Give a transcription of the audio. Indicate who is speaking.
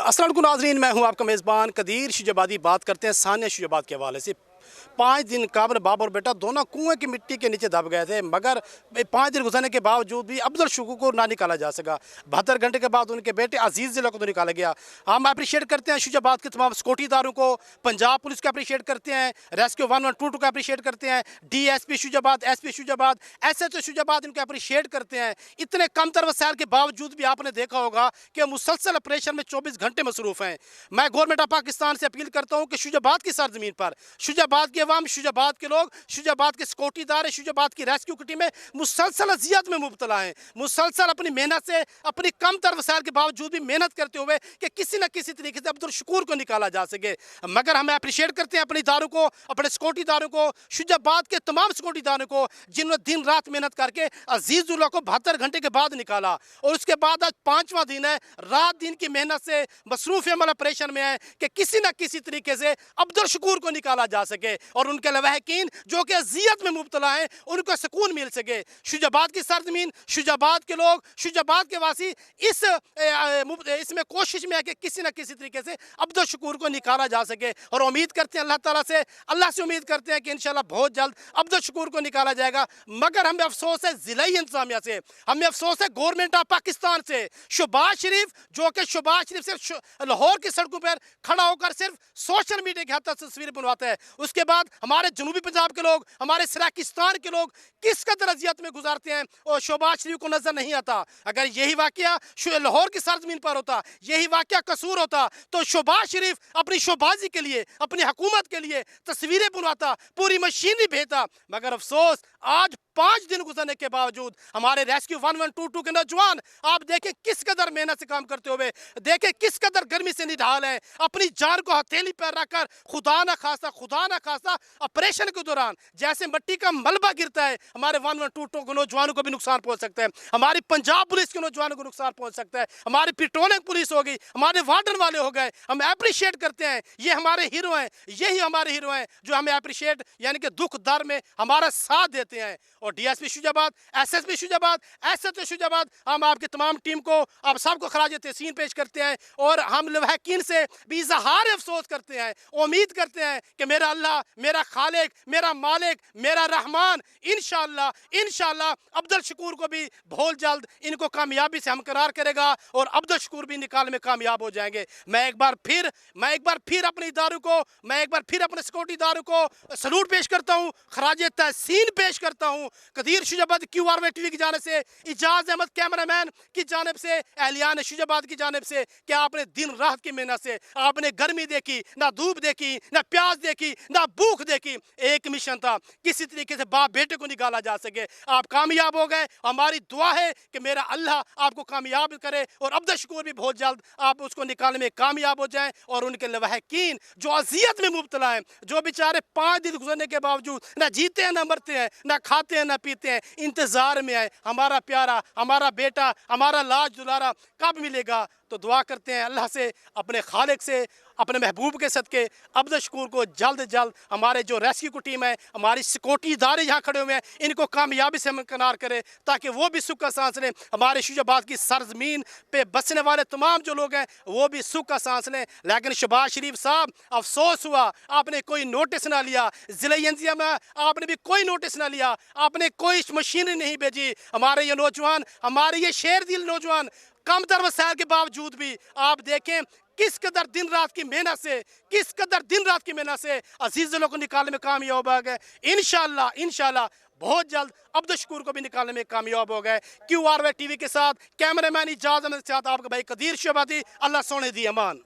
Speaker 1: अस्सलाम वालेकुम नाज़रीन, मैं हूं आपका मेज़बान कदीर शुजाबादी। बात करते हैं सानिया शुजाबाद के हवाले से। 5 दिन कब्ल बाप और बेटा दोनों कुएं की मिट्टी के नीचे दब गए थे, मगर 5 दिन गुजरने के बावजूद भी अफजल शुक्र को ना निकाला जा सका। 72 घंटे के बाद उनके बेटे अजीज़ जिला को तो निकाला गया। हम अप्रिशिएट करते हैं शुजाबाद के तमाम सिक्योरिटी इदारों को, पंजाब पुलिस को अप्रिशिएट करते हैं, रेस्क्यू 1122 को अप्रिशिएट करते हैं, DSP Shujabad, SP Shujabad, SHO Shujabad, इनको अप्रिशिएट करते हैं। इतने कमतर वसाइल के बावजूद भी आपने देखा होगा कि मुसलसल ऑपरेशन में 24 घंटे मसरूफ़ हैं। मैं गवर्नमेंट ऑफ पाकिस्तान से अपील करता हूँ कि शुजाबाद की सरजमीन पर शुजाबाद के अवाम, शुजाबाद के लोग, शुजाबाद के सिक्योरिटी इदारे, शुजाबाद की रेस्क्यू की टीमें मुसलसल अजियत में मुब्तला हैं। मुसलसल अपनी मेहनत से, अपनी कम तर वसाइल के बावजूद भी मेहनत करते हुए कि किसी न किसी तरीके से अब्दुल शकूर को निकाला जा सके। मगर हमें अप्रिशिएट करते हैं अपने इदारों को, अपने सिक्योरिटी इदारों को, शुजाबाद के तमाम सिक्योरिटी इदारों को, जिन्होंने दिन रात मेहनत करके अजीजुल्लाह को 72 घंटे के बाद निकाला। और उसके बाद आज 5वां दिन है, रात दिन की मेहनत से मसरूफ अमल ऑपरेशन में है कि किसी न किसी तरीके से अब्दुल शकूर को निकाला जा सके और उनके लवाहकीन जो कि अजियत में मुब्तला हैं उनको सुकून मिल सके। शुजाबाद की सरजमीन, शुजाबाद के लोग, शुजाबाद के वासी इसमें कोशिश में है कि किसी न किसी तरीके से अब्दुल शकूर को निकाला जा सके। और उम्मीद करते हैं अल्लाह से उम्मीद करते हैं कि इंशाल्लाह बहुत जल्द अब्दुल शकूर को निकाला जाएगा। मगर हमें अफसोस है ज़िलाई इंतजामिया से, हमें अफसोस है गवर्नमेंट ऑफ पाकिस्तान से। शहबाज शरीफ, जो कि शहबाज शरीफ सिर्फ लाहौर की सड़कों पर खड़ा होकर सिर्फ सोशल मीडिया की हद तक तस्वीरें बनवाता है, उसके बाद हमारे जनूबी पंजाब के लोग, हमारे सराकिस्तान के लोग किस कदर अजियत में गुजारते हैं और शहबाज शरीफ को नजर नहीं आता। अगर यही वाकया लाहौर की सरजमीन पर होता, यही वाकया कसूर होता, तो शहबाज शरीफ अपनी शोबाजी के लिए, अपनी हुकूमत के लिए तस्वीरें बनवाता, पूरी मशीनरी भेजता। मगर अफसोस आज 5 दिन गुजरने के बावजूद हमारे रेस्क्यू 1122 के नौजवान आप देखें किस कदर मेहनत से काम करते हुए, देखें किस कदर गर्मी से निढाल है, अपनी जान को हथेली पर रखकर खुदा ना खास्ता ऑपरेशन के दौरान जैसे मिट्टी का मलबा गिरता है, हमारे 1122 के नौजवानों को भी नुकसान पहुंच सकता है, हमारी पंजाब पुलिस के नौजवानों को नुकसान पहुंच सकता है, हमारी पेट्रोलिंग पुलिस हो गई, हमारे वार्डन वाले हो गए। हम अप्रिशिएट करते हैं, ये हमारे हीरो हैं, यही हमारे हीरो हैं जो हमें अप्रिशिएट यानी कि दुख दर में हमारा साथ देते हैं। और DSP Shujabad, SSP Shujabad, SHO Shujabad, हम आपकी तमाम टीम को, आप सबको खराज तहसीन पेश करते हैं और हम लवाहकीन से भी इजहार अफसोस करते हैं। उम्मीद करते हैं कि मेरा अल्लाह, मेरा खालिक, मेरा मालिक, मेरा रहमान इंशाअल्लाह अब्दुल शकूर को भी बहुत जल्द इनको कामयाबी से हमकरार करेगा और अब्दुल शकूर भी निकालने में कामयाब हो जाएंगे। मैं एक बार फिर अपने इदारों को, मैं एक बार फिर अपने सिक्योरिटी इदारों को सलूट पेश करता हूँ, खराज तहसीन पेश करता हूँ। कदीर शुजाबाद QRY TV की जानिब से, इजाज़ अहमद कैमरामैन की जानिब से, एहलियान शुजाबाद की जानिब से कि आपने दिन रात की मेहनत से, आपने गर्मी देखी, ना धूप देखी, ना प्यास देखी, ना भूख देखी, एक मिशन था किसी तरीके से बाप बेटे को निकाला जा सके। आप कामयाब हो गए। हमारी दुआ है कि मेरा अल्लाह आपको कामयाब करे और अब्दुल शकूर भी बहुत जल्द आप उसको निकालने में कामयाब हो जाएं और उनके लवाहकीन जो अजियत में मुब्तला हैं, जो बेचारे 5 दिन गुजरने के बावजूद ना जीते हैं, ना मरते हैं, ना खाते हैं, ना पीते हैं, इंतजार में है हमारा प्यारा, हमारा बेटा, हमारा लाज दुलारा कब मिलेगा। तो दुआ करते हैं अल्लाह से, अपने खालिक से, अपने महबूब के सदके अब्दुल शकूर को जल्द जल्द हमारे जो रेस्क्यू की टीम है, हमारी सिक्योरिटी इदारे यहाँ खड़े हुए हैं, इनको कामयाबी से हमकरार करे ताकि वो भी सुख का सांस लें। हमारे शुजाबाद की सरजमीन पे बसने वाले तमाम जो लोग हैं वो भी सुख का सांस लें। लेकिन शहबाज शरीफ साहब, अफसोस हुआ आपने कोई नोटिस ना लिया, ज़िला एनजिया में आपने भी कोई नोटिस ना लिया, आपने कोई मशीनरी नहीं भेजी। हमारे ये नौजवान, हमारे ये शेर दिल नौजवान कम तर वसाइल के बावजूद भी आप देखें किस कदर दिन रात की मेहनत से अजीज लोगों को निकालने में कामयाब हो गए। इंशाल्लाह बहुत जल्द अब्दुल शकूर को भी निकालने में कामयाब हो गए। QRY TV के साथ कैमरामैन इजाज़ अहमद के साथ आपका भाई कदीर शुजाबादी। अल्लाह सोने दी अमान।